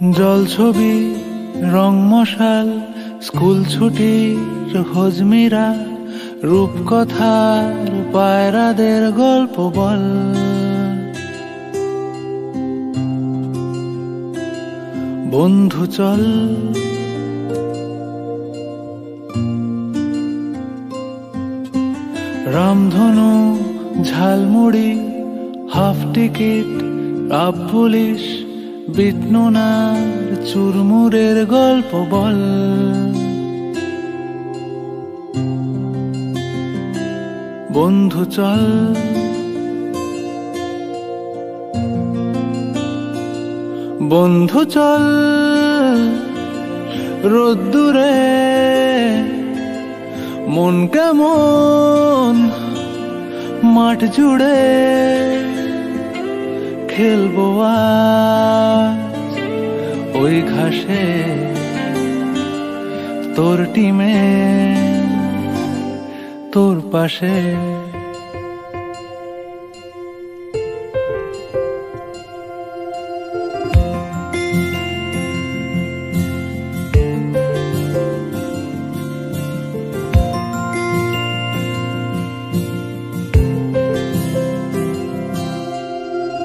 জল ছবি রং মশাল স্কুল ছুটির হজমিরা রূপকথার পায়রাদের গল্প বল। বন্ধু চল রামধনু jhalmuri half ticket up police বিটনুনার চুরমুরের গল্প বল। বন্ধু চল বন্ধু চল রোদ্দুরে মন কেমন মাঠ জুড়ে খেলবো আজ ওই ঘাসে তোর টিমে তোর পাশে।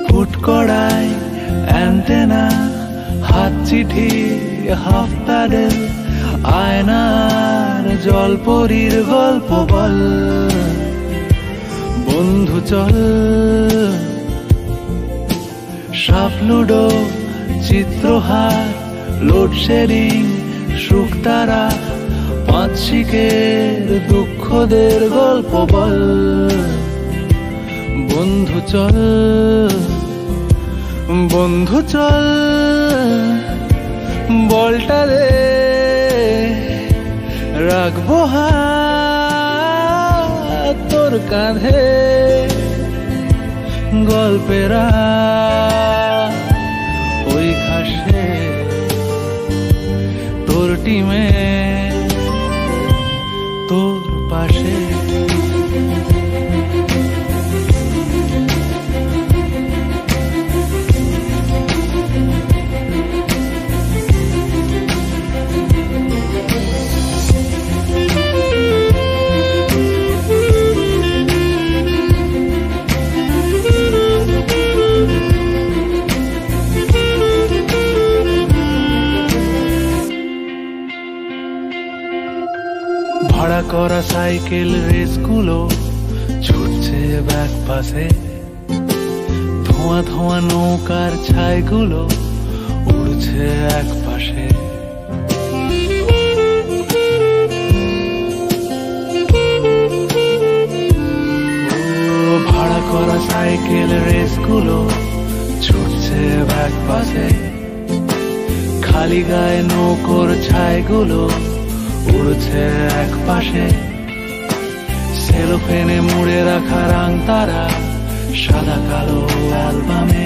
ফুটকড়াই অ্যান্টেনা হাত চিঠি হাফ প্যাডেল আয়নার জলপরীর গল্প বল। বন্ধু চল সাপ লুডো চিত্রহার লোডশেডিং শুকতারা পাঁচ শিকের দুঃখদের গল্প বল। বন্ধু চল বন্ধু চল বলটা দে রাখবো হাত তোর কাঁধে গল্পেরা ওই ঘাসে তোর টিমে তোর পাশে। ভাড়া করা সাইকেল রেসগুলো ছুটছে ব্যাক পাশে, ধোঁয়া ধোঁয়া নৌকার ছাইগুলো উড়ছে এক পাশে। ভাড়া করা সাইকেল রেসগুলো ছুটছে ব্যাক পাশে, খালি গায়ে নৌকোর ছাইগুলো উড়ছে এক পাশে। সেলোফেনে মুড়ে রাখা রাং তারা সাদা কালো অ্যালবামে,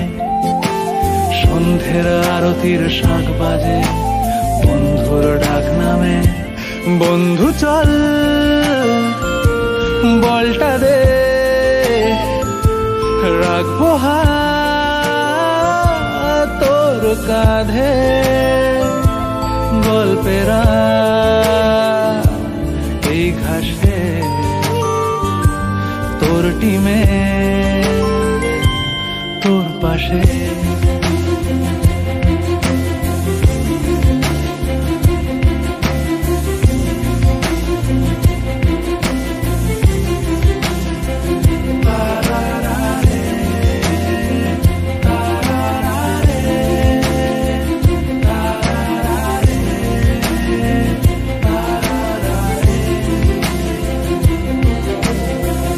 সন্ধ্যের আরতির শাঁখ বাজে বন্ধুর ডাক নামে। বন্ধু চল বলটা দে রাখবো হাত তোর কাঁধে গল্পেরা এই ঘাসে তোর টিমে তোর পাশে।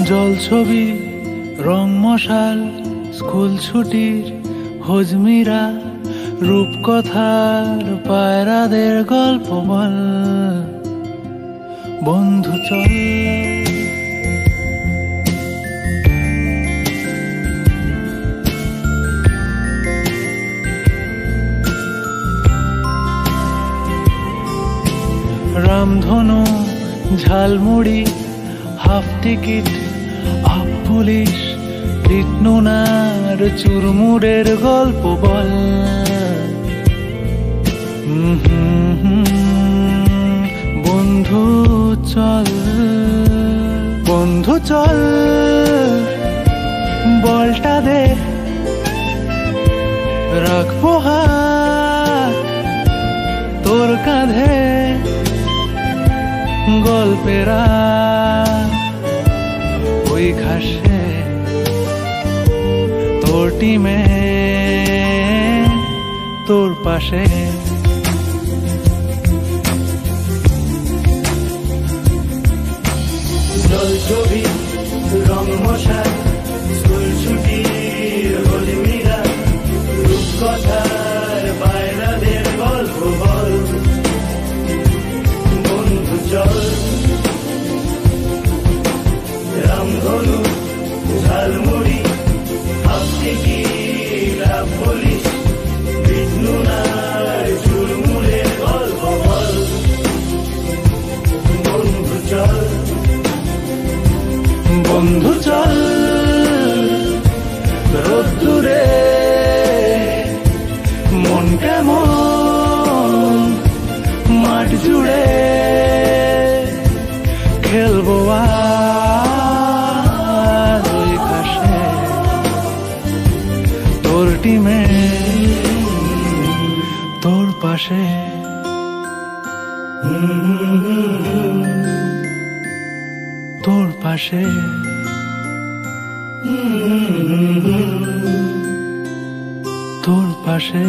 জল ছবি রং মশাল স্কুল ছুটির হজমিরা রূপকথার পায়রাদের গল্প বল। বন্ধু চল রামধনু jhalmuri half ticket up police বিটনুনার চুরমুরের গল্প বল। বন্ধু চল, বন্ধু চল, বলটা দে, রাখবো হাত তোর কাঁধে, গল্পেরা ওই ঘাসে তোর টিমে তোর পাশে। জল ছবি রং মশাই, স্কুল ছুটির হলিমিরা, রূপকথার বাইরাদের গল্প বল। বন্ধু চল, রামধনু ঝালমুড়ি, আপনি কি লাভ বলিস, বিষ্ণুনার চুলমুলের গল্প বল। বন্ধু চল, বন্ধু চল, রোদ্দুরে মন কেমন মাঠ জুড়ে, খেলবো আজ ওই ঘাসে তোর টিমে তোর পাশে। তোর পাশে, তোর পাশে।